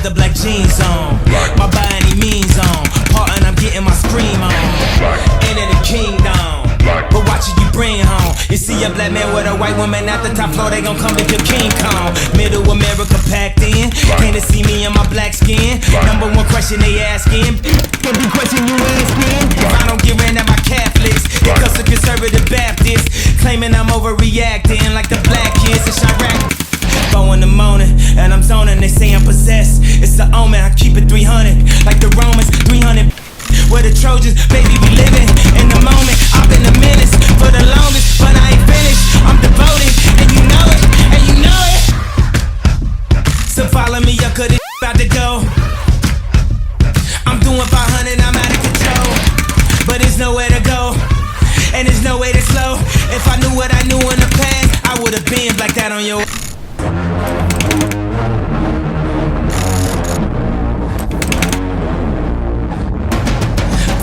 the black jeans on, my by any means on, part and I'm getting my scream on. Enter the kingdom, but watch it you bring home. You see a black man with a white woman at the top floor, they gon' come to your King Kong. Middle America packed in, can't see me in my black skin. Number one question they asking, every question you asking. If I don't get ran at my Catholics, it comes to conservative Baptists, claiming I'm overreacting like the black kids in Chirac. 4 in the morning, and I'm zoning, they say I'm possessed. It's the omen, I keep it 300, like the Romans, 300. We're the Trojans, baby, we living in the moment. I've been a menace for the longest, but I ain't finished. I'm devoted, and you know it, and you know it. So follow me up, cause it's about to go. I'm doing 500, I'm out of control, but there's nowhere to go, and there's no way to slow. If I knew what I knew in the past, I would've been like that on your.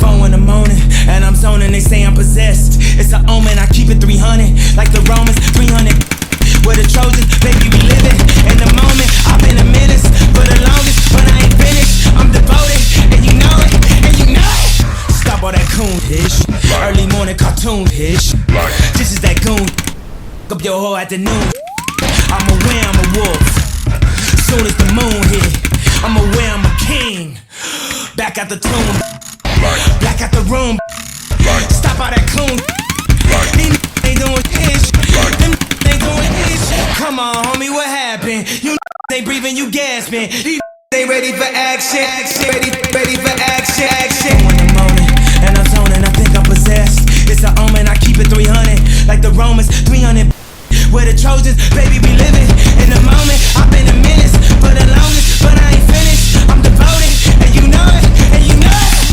4 in the morning, and I'm zoning, they say I'm possessed. It's an omen, I keep it 300, like the Romans, 300. We're the Trojans, baby, we living in the moment. I've been a menace for the longest, but I ain't finished. I'm devoted, and you know it, and you know it. Stop all that coon ish, early morning cartoon ish. This is that goon, up your whole afternoon. I'm aware I'm a wolf, soon as the moon hit. I'm aware I'm a king, back at the tomb, back at the room. Stop all that coon, these ain't doing ish, them ain't doing ish. Come on homie, what happened? You ain't breathing, you gasping. These ain't ready for action, ready for action. 4 in the morning, and I'm zoning, I think I'm possessed. It's an omen, I keep it 300, like the Romans, 300. We're the Trojans, baby, we living in the moment. I've been a menace for the longest, but I ain't finished. I'm devoted, and you know it, and you know it.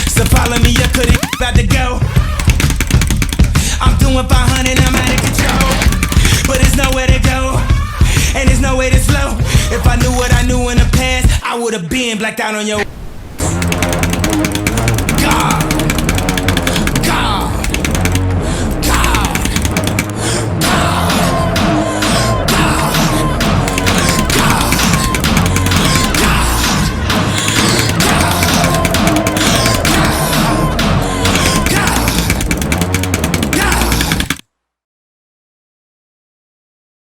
So follow me up, cause it's about to go. I'm doing 500, I'm out of control, but there's nowhere to go, and there's no way to slow. If I knew what I knew in the past, I would've been blacked out on your. God.